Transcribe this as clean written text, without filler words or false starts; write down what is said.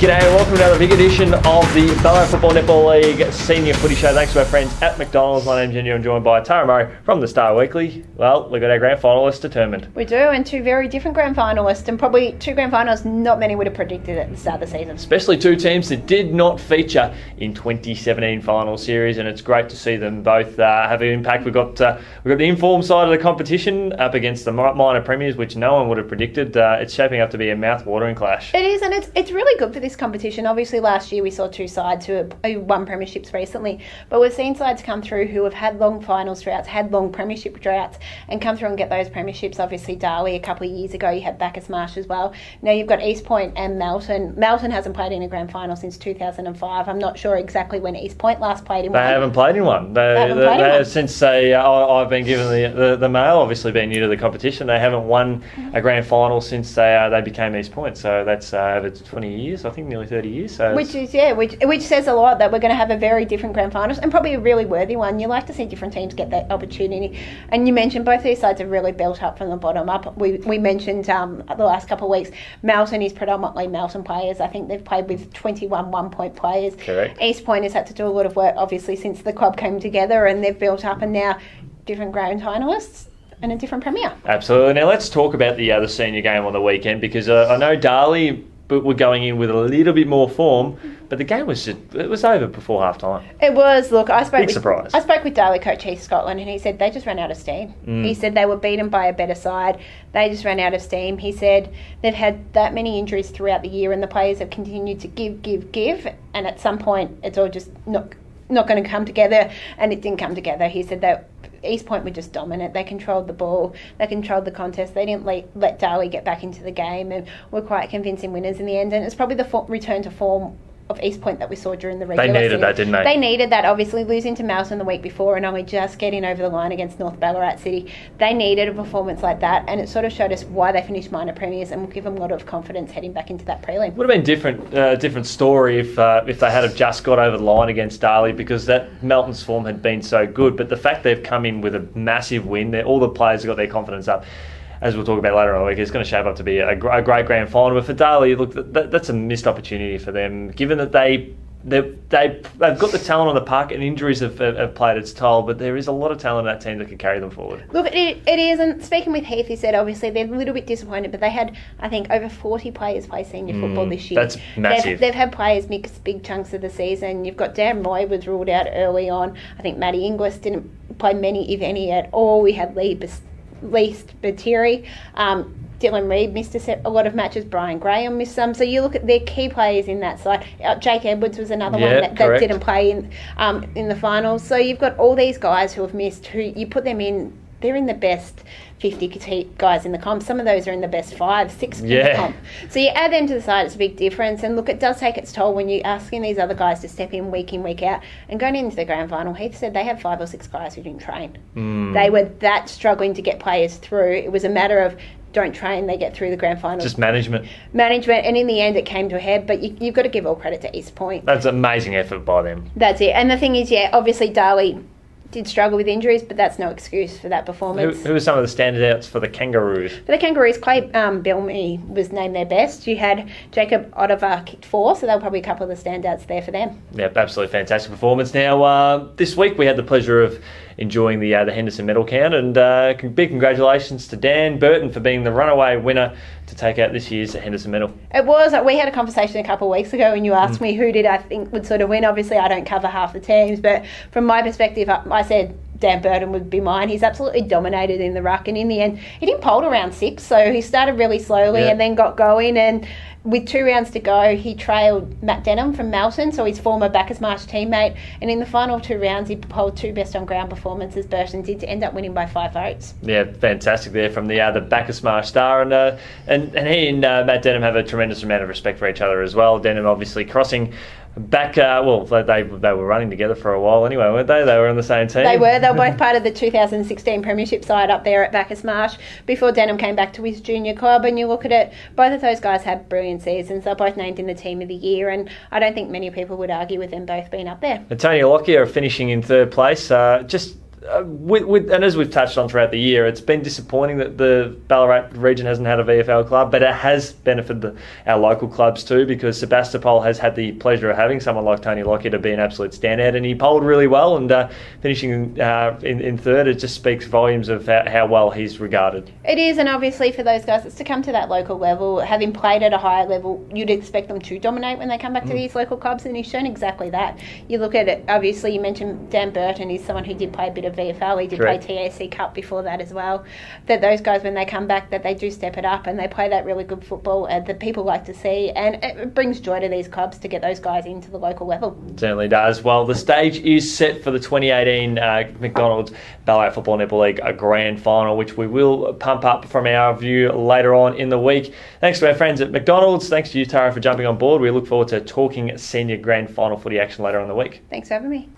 G'day and welcome to another big edition of the Ballarat Football Netball League Senior Footy Show. Thanks to our friends at McDonald's. My name's Yeendy. I'm joined by Tara Murray from the Star Weekly. Well, we've got our grand finalists determined. We do, and two very different grand finalists, and probably two grand finalists not many would have predicted at the start of the season. Especially two teams that did not feature in 2017 final series, and it's great to see them both have an impact. We've got the informed side of the competition up against the minor premiers, which no one would have predicted. It's shaping up to be a mouth-watering clash. It is, and it's really good for this competition. Obviously, last year we saw two sides who won premierships recently, but we've seen sides come through who have had long finals droughts, had long premiership droughts, and come through and get those premierships. Obviously, Darley a couple of years ago, you had Bacchus Marsh as well. Now you've got East Point and Melton. Melton hasn't played in a grand final since 2005. I'm not sure exactly when East Point last played in one. They haven't played in one. Since I've been given the mail, obviously being new to the competition, they haven't won a grand final since they became East Point. So that's over 20 years, I think, nearly 30 years. So which says a lot that we're going to have a very different grand finals and probably a really worthy one. You like to see different teams get that opportunity. And you mentioned both these sides have really built up from the bottom up. We mentioned the last couple of weeks, Melton is predominantly Melton players. I think they've played with 21 one-point players. Correct. East Point has had to do a lot of work, obviously, since the club came together, and they've built up, and now different grand finalists and a different premier. Absolutely. Now let's talk about the senior game on the weekend, because I know Darley were going in with a little bit more form, but the game was over before half time. It was. Look, I spoke with Darley coach Heath Scotland, and he said they just ran out of steam. He said they were beaten by a better side. They just ran out of steam. He said they've had that many injuries throughout the year, and the players have continued to give, and at some point it's all just not going to come together, and it didn't come together. He said that East Point were just dominant. They controlled the ball. They controlled the contest. They didn't let Darley get back into the game, and were quite convincing winners in the end. And it's probably the return to form of East Point that we saw during the regular season. They needed that, didn't they? They needed that, obviously, losing to Melton the week before and only just getting over the line against North Ballarat City. They needed a performance like that, and it sort of showed us why they finished minor premiers, and will give them a lot of confidence heading back into that prelim. Would have been different story if they had have just got over the line against Darley, because that Melton's form had been so good. But the fact they've come in with a massive win, all the players have got their confidence up. As we'll talk about later in the week, it's going to shape up to be a great grand final. But for Darley, look, that's a missed opportunity for them, given that they've got the talent on the park, and injuries have played its toll, but there is a lot of talent in that team that can carry them forward. Look, it is, and speaking with Heath, he said obviously they're a little bit disappointed, but they had, I think, over 40 players play senior football this year. That's massive. They've had players miss big chunks of the season. You've got Dan Roy was ruled out early on. I think Matty Inglis didn't play many, if any, at all. We had Least Batiri. Dylan Reid missed a lot of matches. Brian Graham missed some. So you look at their key players in that side. Jake Edwards was another one that didn't play in the finals. So you've got all these guys who have missed, who you put them in, they're in the best 50 guys in the comp. Some of those are in the best 5, 6 in the comp. So you add them to the side, it's a big difference. And look, it does take its toll when you're asking these other guys to step in, week out. And going into the grand final, Heath said they had 5 or 6 guys who didn't train. They were that struggling to get players through. It was a matter of don't train, they get through the grand final. Just management. And in the end it came to a head, but you've got to give all credit to East Point. That's an amazing effort by them. That's it. And the thing is, obviously Darley did struggle with injuries, but that's no excuse for that performance. Who were some of the standouts for the Kangaroos? For the Kangaroos, Clay Bellamy was named their best. You had Jacob Ottavar kicked 4, so they were probably a couple of the standouts there for them. Yep, absolutely fantastic performance. Now, this week we had the pleasure of enjoying the Henderson medal count, and big congratulations to Dan Burton for being the runaway winner to take out this year's Henderson medal. It was. We had a conversation a couple of weeks ago and you asked me who did I think would sort of win. Obviously I don't cover half the teams, but from my perspective I said Dan Burton would be mine. He's absolutely dominated in the ruck, and in the end he didn't pole around 6, so he started really slowly and then got going, and with 2 rounds to go, he trailed Matt Denham from Melton, so his former Bacchus Marsh teammate. And in the final 2 rounds, he polled 2 best on ground performances. Burton did to end up winning by 5 votes. Yeah, fantastic there from the Bacchus Marsh star, and he and Matt Denham have a tremendous amount of respect for each other as well. Denham obviously crossing back, they were running together for a while anyway, weren't they? They were on the same team. They were both part of the 2016 Premiership side up there at Bacchus Marsh before Denham came back to his junior club. And you look at it, both of those guys had brilliant seasons. They're both named in the Team of the Year, and I don't think many people would argue with them both being up there. And Tony Lockyer finishing in 3rd place, just and as we've touched on throughout the year, it's been disappointing that the Ballarat region hasn't had a VFL club, but it has benefited our local clubs too, because Sebastopol has had the pleasure of having someone like Tony Lockyer to be an absolute standout, and he polled really well, and finishing in third, it just speaks volumes of how well he's regarded. It is, and obviously for those guys, it's to come to that local level, having played at a higher level, you'd expect them to dominate when they come back to these local clubs, and he's shown exactly that. You look at it, obviously you mentioned Dan Burton is someone who did play a bit of VFL, he did Correct. play TAC Cup before that as well, that those guys when they come back that they do step it up and they play that really good football that people like to see, and it brings joy to these clubs to get those guys into the local level. It certainly does. Well, the stage is set for the 2018 McDonald's Ballarat Football Netball League Grand Final, which we will pump up from our view later on in the week. Thanks to our friends at McDonald's. Thanks to you, Tara, for jumping on board. We look forward to talking senior grand final footy action later on in the week. Thanks for having me.